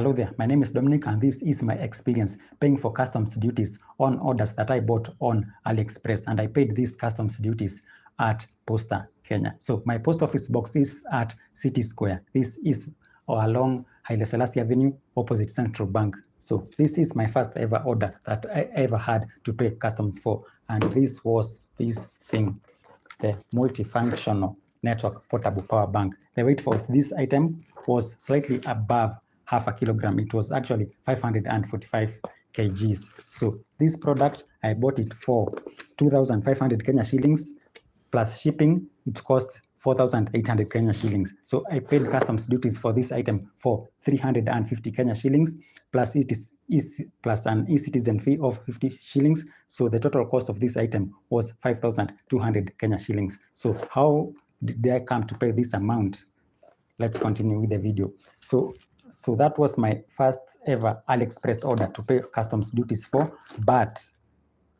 Hello there, my name is Dominic and this is my experience paying for customs duties on orders that I bought on AliExpress, and I paid these customs duties at Postal Kenya. So my post office box is at City Square. This is along Haile Selassie Avenue opposite Central Bank. So this is my first ever order that I ever had to pay customs for, and this was this thing, the multifunctional network portable power bank. The weight for this item was slightly above half a kilogram. It was actually 545 kgs. So this product, I bought it for 2,500 Kenya shillings plus shipping. It cost 4,800 Kenya shillings. So I paid customs duties for this item for 350 Kenya shillings, plus plus an e-citizen fee of 50 shillings. So the total cost of this item was 5,200 Kenya shillings. So how did I come to pay this amount? Let's continue with the video. So that was my first ever AliExpress order to pay customs duties for, but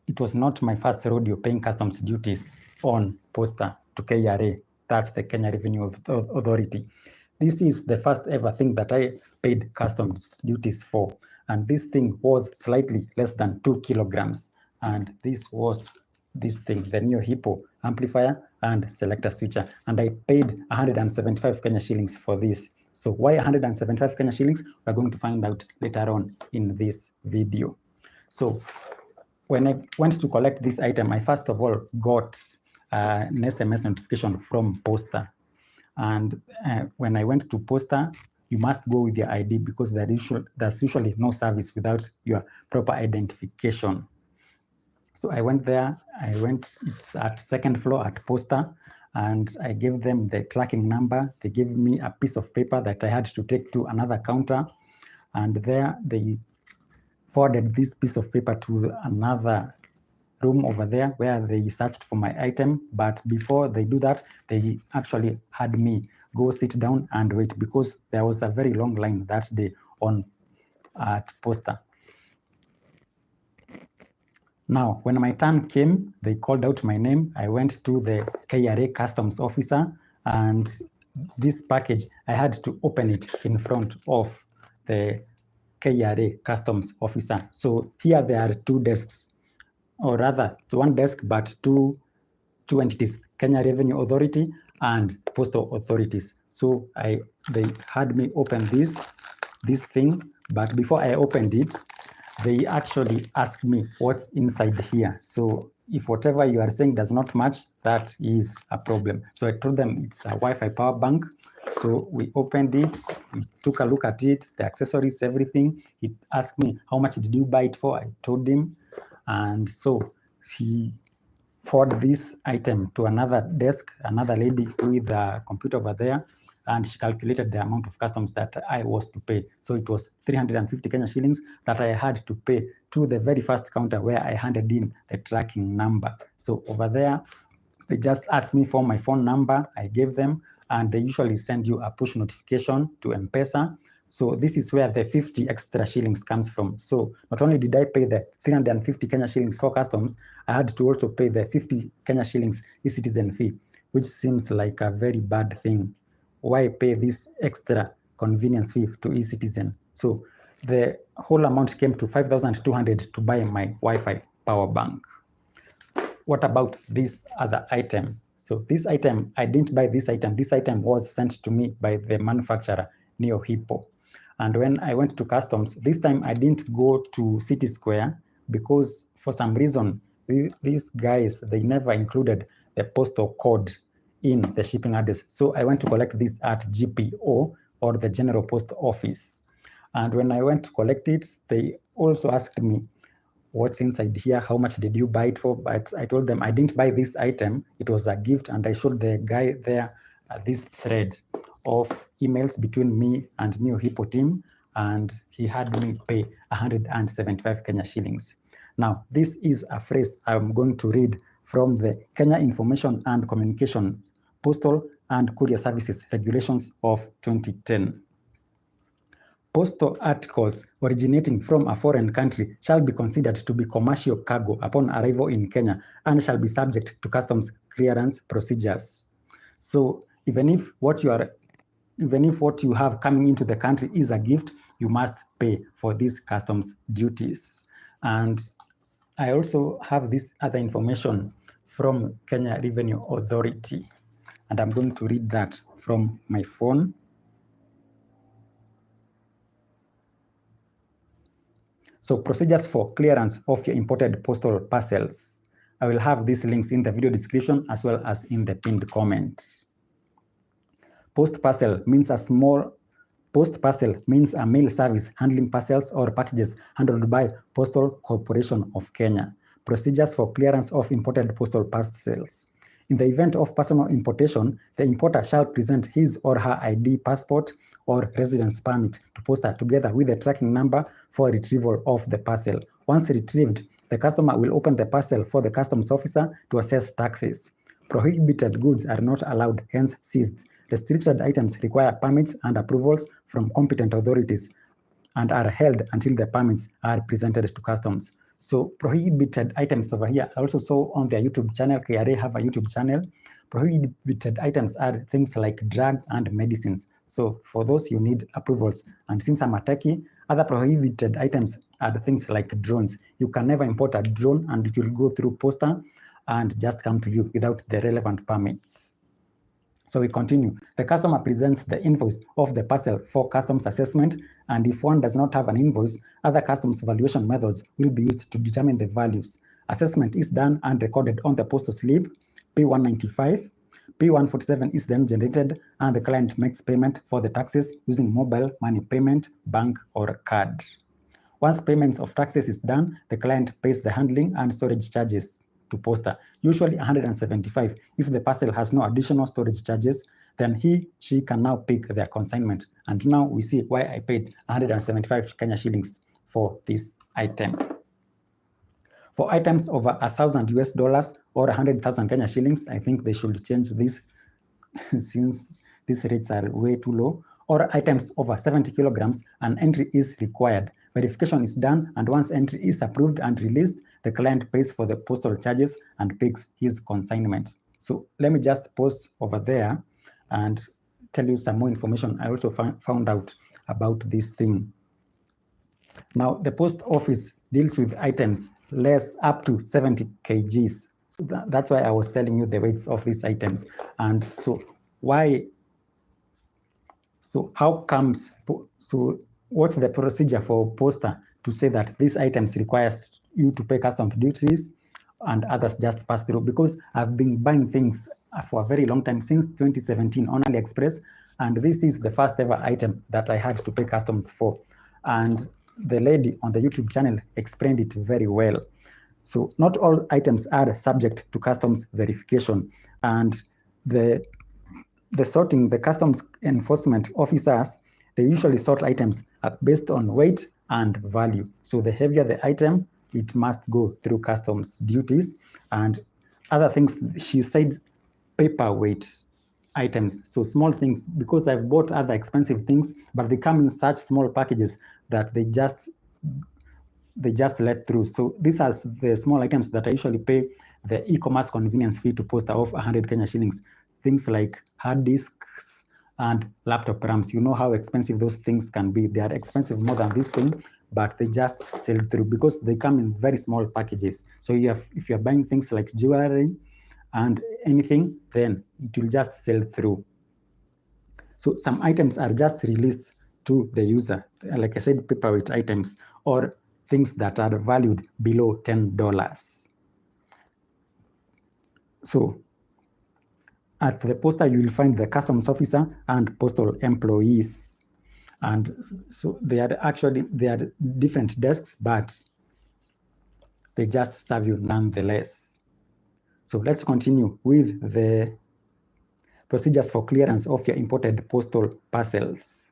it was not my first rodeo paying customs duties on Posta to KRA. That's the Kenya Revenue Authority. This is the first ever thing that I paid customs duties for, and this thing was slightly less than 2 kilograms. And this was this thing, the Neo Hippo amplifier and selector switcher, and I paid 175 Kenya shillings for this. So why 175 Kenya shillings? We're going to find out later on in this video. So when I went to collect this item, I first of all got an SMS notification from Posta. And when I went to Posta, you must go with your ID because there's usually no service without your proper identification. So I went there, it's at second floor at Posta, and I gave them the tracking number. They gave me a piece of paper that I had to take to another counter, and there they forwarded this piece of paper to another room over there where they searched for my item. But before they do that, they actually had me go sit down and wait because there was a very long line that day at Posta. Now, when my turn came, they called out my name. I went to the KRA customs officer, and this package, I had to open it in front of the KRA customs officer. So here there are two desks, or rather one desk, but two entities, Kenya Revenue Authority and Postal Authorities. So they had me open this thing, but before I opened it, they actually asked me what's inside here. So if whatever you are saying does not match, that is a problem. So I told them it's a Wi-Fi power bank. So we opened it, we took a look at it, the accessories, everything. He asked me, how much did you buy it for? I told him. And so he forwarded this item to another desk, another lady with a computer over there, and she calculated the amount of customs that I was to pay. So it was 350 Kenya shillings that I had to pay to the very first counter where I handed in the tracking number. So over there, they just asked me for my phone number. I gave them, and they usually send you a push notification to M-Pesa. So this is where the 50 extra shillings comes from. So not only did I pay the 350 Kenya shillings for customs, I had to also pay the 50 Kenya shillings e-citizen fee, which seems like a very bad thing. Why pay this extra convenience fee to e-citizen? So the whole amount came to 5,200 to buy my Wi-Fi power bank. What about this other item? So this item, I didn't buy this item. This item was sent to me by the manufacturer, Neo Hippo. And when I went to customs, this time I didn't go to City Square because for some reason, these guys, they never included the postal code in the shipping address. So I went to collect this at GPO, or the General Post Office. And when I went to collect it, they also asked me, what's inside here? How much did you buy it for? But I told them I didn't buy this item. It was a gift. And I showed the guy there this thread of emails between me and Neo Hippo team. And he had me pay 175 Kenya shillings. Now, this is a phrase I'm going to read from the Kenya Information and Communications, Postal and Courier Services Regulations of 2010. Postal articles originating from a foreign country shall be considered to be commercial cargo upon arrival in Kenya and shall be subject to customs clearance procedures. So even if what you have coming into the country is a gift, you must pay for these customs duties. And I also have this other information from Kenya Revenue Authority, and I'm going to read that from my phone. So procedures for clearance of your imported postal parcels. I will have these links in the video description as well as in the pinned comment. Post parcel means a mail service handling parcels or packages handled by Postal Corporation of Kenya. Procedures for clearance of imported postal parcels. In the event of personal importation, the importer shall present his or her ID, passport, or residence permit to Posta together with the tracking number for retrieval of the parcel. Once retrieved, the customer will open the parcel for the customs officer to assess taxes. Prohibited goods are not allowed, hence seized. Restricted items require permits and approvals from competent authorities and are held until the permits are presented to customs. So prohibited items over here, I also saw on their YouTube channel, KRA have a YouTube channel. Prohibited items are things like drugs and medicines. So for those, you need approvals. And since I'm a techie, other prohibited items are things like drones. You can never import a drone and it will go through Posta and just come to you without the relevant permits. So we continue. The customer presents the invoice of the parcel for customs assessment, and if one does not have an invoice, other customs valuation methods will be used to determine the values. Assessment is done and recorded on the postal slip, P195. P147 is then generated, and the client makes payment for the taxes using mobile money payment, bank, or card. Once payments of taxes is done, the client pays the handling and storage charges to Posta, usually 175. If the parcel has no additional storage charges, then she can now pick their consignment. And now we see why I paid 175 Kenya shillings for this item. For items over $1,000 or 100,000 Kenya shillings, I think they should change this since these rates are way too low, or items over 70 kilograms, an entry is required. Verification is done, and once entry is approved and released, the client pays for the postal charges and picks his consignment. So let me just pause over there and tell you some more information I also found out about this thing. Now, the post office deals with items less up to 70 kgs. So that's why I was telling you the weights of these items. And so what's the procedure for Posta to say that these items requires you to pay customs duties and others just pass through? Because I've been buying things for a very long time, since 2017 on AliExpress, and this is the first ever item that I had to pay customs for. And the lady on the YouTube channel explained it very well. So not all items are subject to customs verification, and the customs enforcement officers, they usually sort items based on weight and value. So the heavier the item, it must go through customs duties. And other things, she said paperweight items, so small things, because I've bought other expensive things, but they come in such small packages that they just let through. So these are the small items that I usually pay the e-commerce convenience fee to Posta of 100 Kenya shillings. Things like hard disks and laptop RAMs. You know how expensive those things can be. They are expensive more than this thing, but they just sell through because they come in very small packages. So if you're buying things like jewelry and anything, then it will just sell through. So some items are just released to the user, like I said, paperweight items, or things that are valued below $10. So at the Posta, you will find the customs officer and postal employees. And so they are different desks, but they just serve you nonetheless. So let's continue with the procedures for clearance of your imported postal parcels.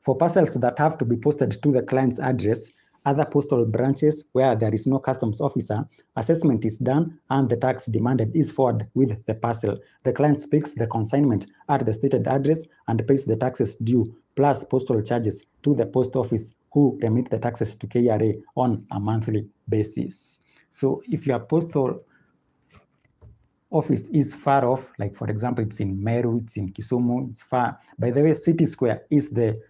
For parcels that have to be posted to the client's address, other postal branches where there is no customs officer, assessment is done and the tax demanded is forwarded with the parcel. The client speaks the consignment at the stated address and pays the taxes due, plus postal charges to the post office, who remit the taxes to KRA on a monthly basis. So if your postal office is far off, like for example, it's in Meru, it's in Kisumu, it's far. By the way, City Square is the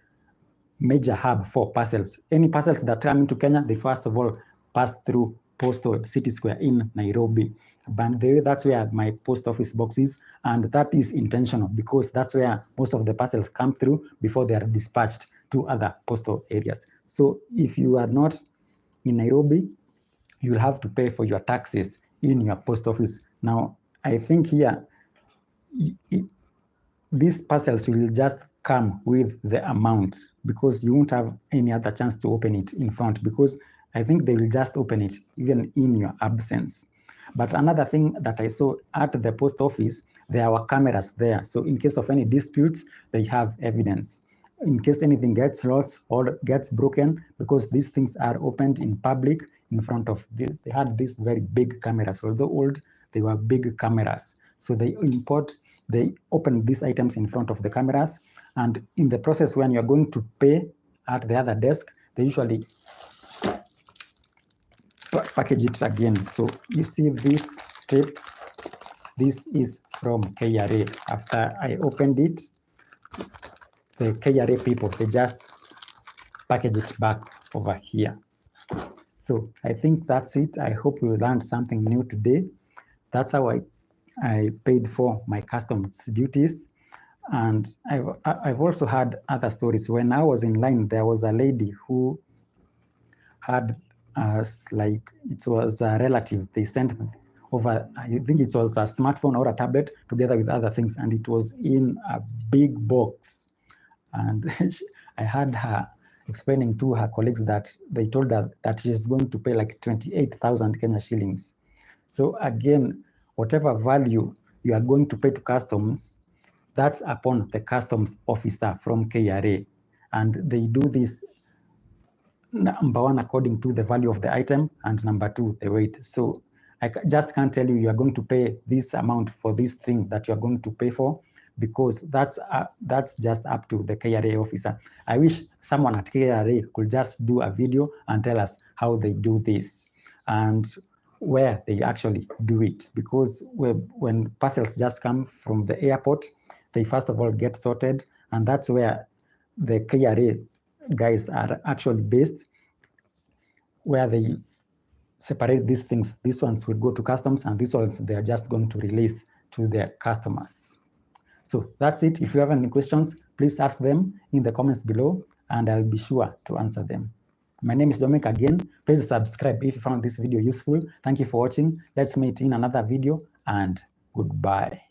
major hub for parcels. Any parcels that come into Kenya, they first of all pass through Postal City Square in Nairobi. But that's where my post office box is, and that is intentional because that's where most of the parcels come through before they are dispatched to other postal areas. So if you are not in Nairobi, you will have to pay for your taxes in your post office. Now, I think here, these parcels will just come with the amount because you won't have any other chance to open it in front, because I think they will just open it even in your absence. But another thing that I saw at the post office, there were cameras there. So in case of any disputes, they have evidence. In case anything gets lost or gets broken, because these things are opened in public in front of, they had these very big cameras. Although old, they were big cameras. So they open these items in front of the cameras. And in the process, when you're going to pay at the other desk, they usually package it again. So you see this tape, this is from KRA. After I opened it, the KRA people, they just package it back over here. So I think that's it. I hope you learned something new today. That's how I paid for my customs duties. And I've also had other stories. When I was in line, there was a lady who had like, it was a relative. They sent over, I think it was a smartphone or a tablet together with other things, and it was in a big box. And I had her explaining to her colleagues that they told her that she's going to pay like 28,000 Kenya shillings. So again, whatever value you are going to pay to customs, that's upon the customs officer from KRA. And they do this, number one, according to the value of the item, and number two, the weight. So I just can't tell you are going to pay this amount for this thing that you're going to pay for, because that's just up to the KRA officer. I wish someone at KRA could just do a video and tell us how they do this and where they actually do it, because when parcels just come from the airport, they first of all get sorted, and that's where the KRA guys are actually based, where they separate these things. These ones will go to customs, and these ones they are just going to release to their customers. So that's it. If you have any questions, please ask them in the comments below, and I'll be sure to answer them. My name is Dominic again. Please subscribe if you found this video useful. Thank you for watching. Let's meet in another video, and goodbye.